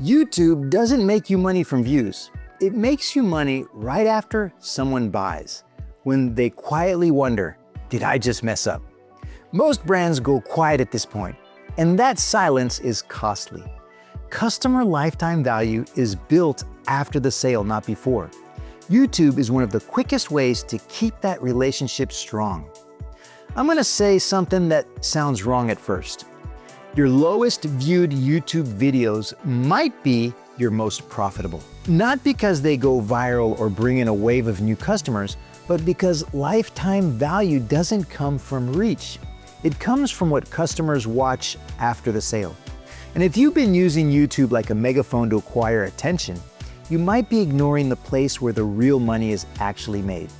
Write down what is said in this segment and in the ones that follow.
YouTube doesn't make you money from views. It makes you money right after someone buys, when they quietly wonder, did I just mess up? Most brands go quiet at this point, and that silence is costly. Customer lifetime value is built after the sale, not before. YouTube is one of the quickest ways to keep that relationship strong. I'm going to say something that sounds wrong at first. Your lowest viewed YouTube videos might be your most profitable. Not because they go viral or bring in a wave of new customers, but because lifetime value doesn't come from reach. It comes from what customers watch after the sale. And if you've been using YouTube like a megaphone to acquire attention, you might be ignoring the place where the real money is actually made.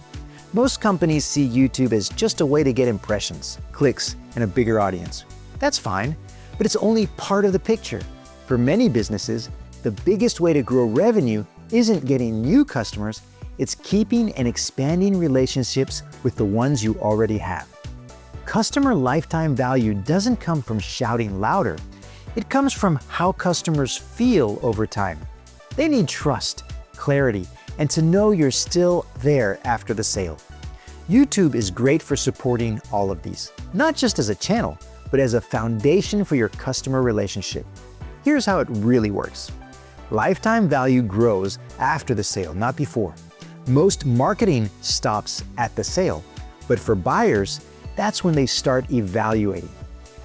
Most companies see YouTube as just a way to get impressions, clicks, and a bigger audience. That's fine, but it's only part of the picture. For many businesses, the biggest way to grow revenue isn't getting new customers, it's keeping and expanding relationships with the ones you already have. Customer lifetime value doesn't come from shouting louder. It comes from how customers feel over time. They need trust, clarity, and to know you're still there after the sale. YouTube is great for supporting all of these, not just as a channel, but as a foundation for your customer relationship. Here's how it really works. Lifetime value grows after the sale, not before. Most marketing stops at the sale, but for buyers, that's when they start evaluating.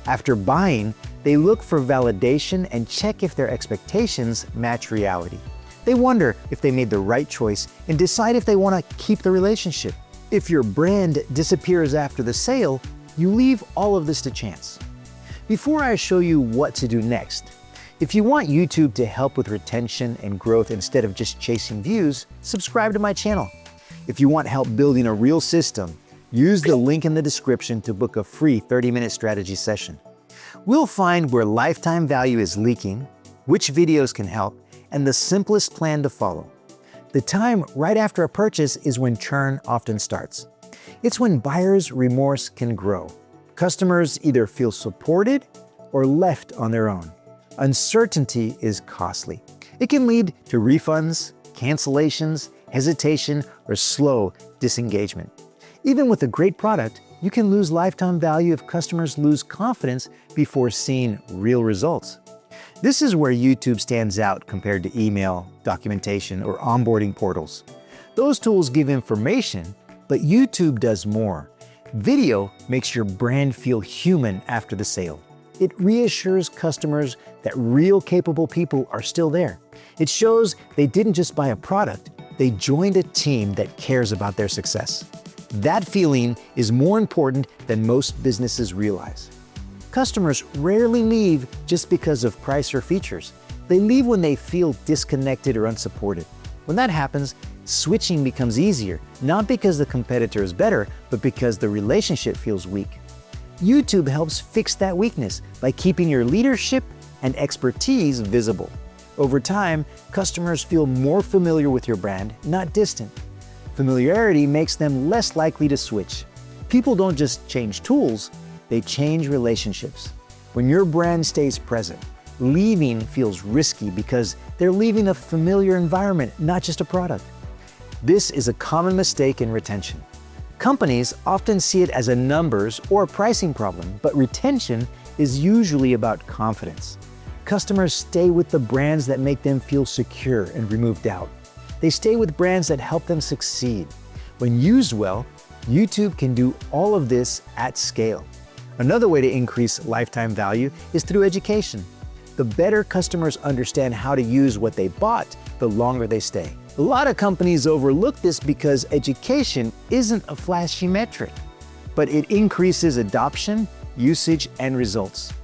After buying, they look for validation and check if their expectations match reality. They wonder if they made the right choice and decide if they want to keep the relationship. If your brand disappears after the sale, you leave all of this to chance. Before I show you what to do next, if you want YouTube to help with retention and growth instead of just chasing views, subscribe to my channel. If you want help building a real system, use the link in the description to book a free 30-minute strategy session. We'll find where lifetime value is leaking, which videos can help, and the simplest plan to follow. The time right after a purchase is when churn often starts. It's when buyers' remorse can grow. Customers either feel supported or left on their own. Uncertainty is costly. It can lead to refunds, cancellations, hesitation, or slow disengagement. Even with a great product, you can lose lifetime value if customers lose confidence before seeing real results. This is where YouTube stands out compared to email, documentation, or onboarding portals. Those tools give information, but YouTube does more. Video makes your brand feel human after the sale. It reassures customers that real capable people are still there. It shows they didn't just buy a product, they joined a team that cares about their success. That feeling is more important than most businesses realize. Customers rarely leave just because of price or features. They leave when they feel disconnected or unsupported. When that happens, switching becomes easier, not because the competitor is better, but because the relationship feels weak. YouTube helps fix that weakness by keeping your leadership and expertise visible. Over time, customers feel more familiar with your brand, not distant. Familiarity makes them less likely to switch. People don't just change tools, they change relationships. When your brand stays present, leaving feels risky because they're leaving a familiar environment, not just a product. This is a common mistake in retention. Companies often see it as a numbers or pricing problem, but retention is usually about confidence. Customers stay with the brands that make them feel secure and remove doubt. They stay with brands that help them succeed. When used well, YouTube can do all of this at scale. Another way to increase lifetime value is through education. The better customers understand how to use what they bought, the longer they stay. A lot of companies overlook this because education isn't a flashy metric, but it increases adoption, usage, and results.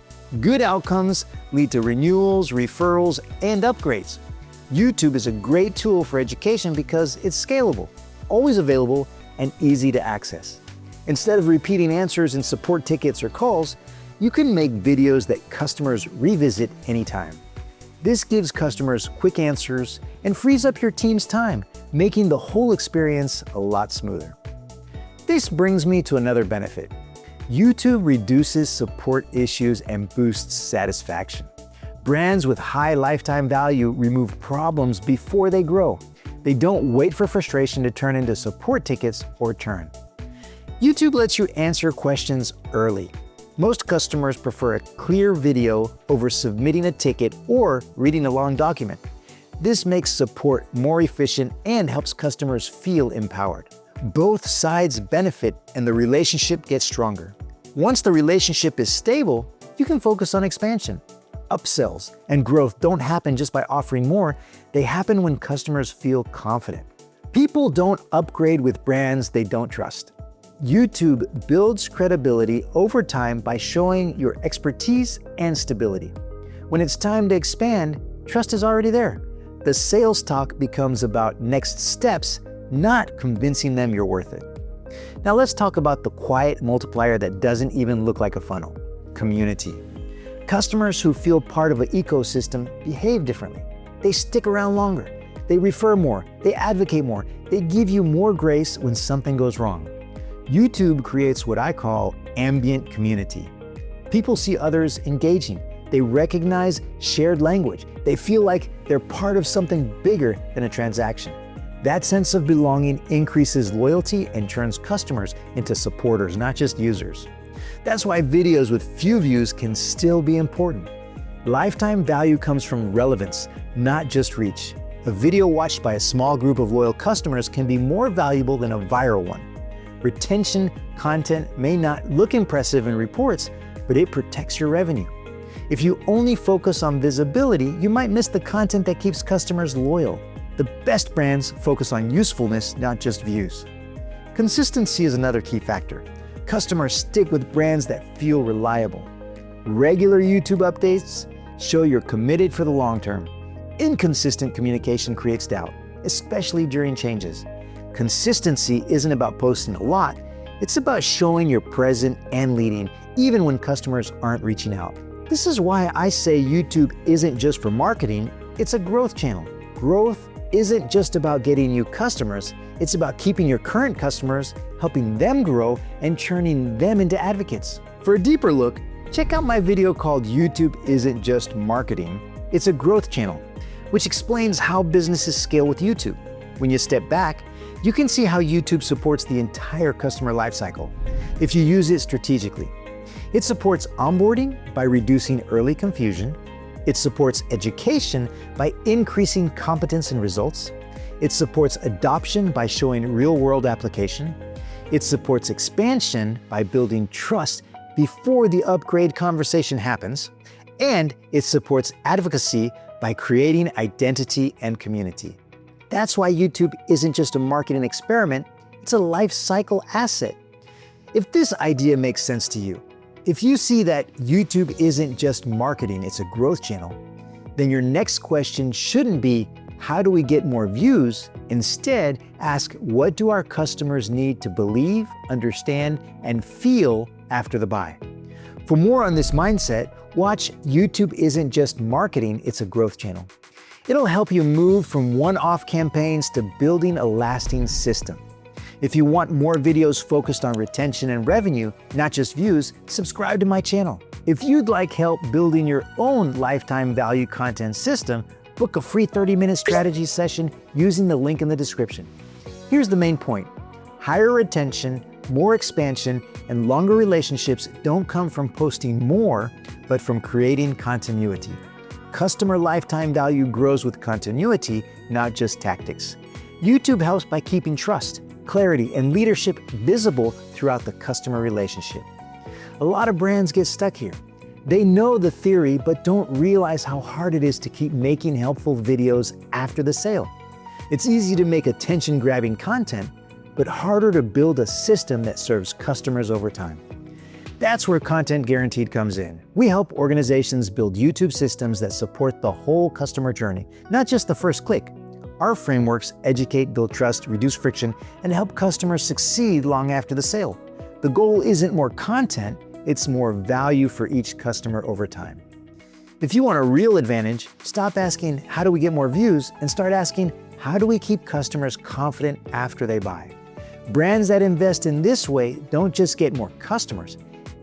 Good outcomes lead to renewals, referrals, and upgrades. YouTube is a great tool for education because it's scalable, always available, and easy to access. Instead of repeating answers in support tickets or calls, you can make videos that customers revisit anytime. This gives customers quick answers and frees up your team's time, making the whole experience a lot smoother. This brings me to another benefit. YouTube reduces support issues and boosts satisfaction. Brands with high lifetime value remove problems before they grow. They don't wait for frustration to turn into support tickets or churn. YouTube lets you answer questions early. Most customers prefer a clear video over submitting a ticket or reading a long document. This makes support more efficient and helps customers feel empowered. Both sides benefit and the relationship gets stronger. Once the relationship is stable, you can focus on expansion. Upsells and growth don't happen just by offering more, they happen when customers feel confident. People don't upgrade with brands they don't trust. YouTube builds credibility over time by showing your expertise and stability. When it's time to expand, trust is already there. The sales talk becomes about next steps, not convincing them you're worth it. Now let's talk about the quiet multiplier that doesn't even look like a funnel: community. Customers who feel part of an ecosystem behave differently. They stick around longer. They refer more. They advocate more. They give you more grace when something goes wrong. YouTube creates what I call ambient community. People see others engaging. They recognize shared language. They feel like they're part of something bigger than a transaction. That sense of belonging increases loyalty and turns customers into supporters, not just users. That's why videos with few views can still be important. Lifetime value comes from relevance, not just reach. A video watched by a small group of loyal customers can be more valuable than a viral one. Retention content may not look impressive in reports, but it protects your revenue. If you only focus on visibility, you might miss the content that keeps customers loyal. The best brands focus on usefulness, not just views. Consistency is another key factor. Customers stick with brands that feel reliable. Regular YouTube updates show you're committed for the long term. Inconsistent communication creates doubt, especially during changes. Consistency isn't about posting a lot, it's about showing you're present and leading, even when customers aren't reaching out. This is why I say YouTube isn't just for marketing, it's a growth channel. Growth isn't just about getting new customers, it's about keeping your current customers, helping them grow, and turning them into advocates. For a deeper look, check out my video called YouTube Isn't Just Marketing, It's a Growth Channel, which explains how businesses scale with YouTube. When you step back, you can see how YouTube supports the entire customer lifecycle if you use it strategically. It supports onboarding by reducing early confusion. It supports education by increasing competence and results. It supports adoption by showing real-world application. It supports expansion by building trust before the upgrade conversation happens. And it supports advocacy by creating identity and community. That's why YouTube isn't just a marketing experiment, it's a life cycle asset. If this idea makes sense to you, if you see that YouTube isn't just marketing, it's a growth channel, then your next question shouldn't be, how do we get more views? Instead, ask, what do our customers need to believe, understand, and feel after the buy? For more on this mindset, watch YouTube Isn't Just Marketing, It's a Growth Channel. It'll help you move from one-off campaigns to building a lasting system. If you want more videos focused on retention and revenue, not just views, subscribe to my channel. If you'd like help building your own lifetime value content system, book a free 30-minute strategy session using the link in the description. Here's the main point. Higher retention, more expansion, and longer relationships don't come from posting more, but from creating continuity. Customer lifetime value grows with continuity, not just tactics. YouTube helps by keeping trust, clarity, and leadership visible throughout the customer relationship. A lot of brands get stuck here. They know the theory, but don't realize how hard it is to keep making helpful videos after the sale. It's easy to make attention-grabbing content, but harder to build a system that serves customers over time. That's where Content Guaranteed comes in. We help organizations build YouTube systems that support the whole customer journey, not just the first click. Our frameworks educate, build trust, reduce friction, and help customers succeed long after the sale. The goal isn't more content, it's more value for each customer over time. If you want a real advantage, stop asking, how do we get more views? And start asking, how do we keep customers confident after they buy? Brands that invest in this way don't just get more customers,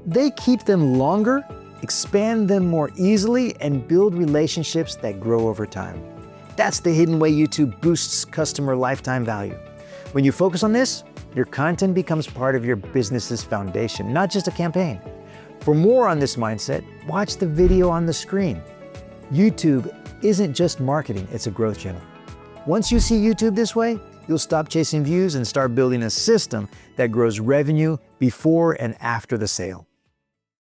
they keep them longer expand them more easily, and build relationships that grow over time. That's the hidden way YouTube boosts customer lifetime value. When you focus on this, your content becomes part of your business's foundation, not just a campaign. For more on this mindset, watch the video on the screen. YouTube isn't just marketing, it's a growth channel. Once you see YouTube this way, you'll stop chasing views and start building a system that grows revenue before and after the sale.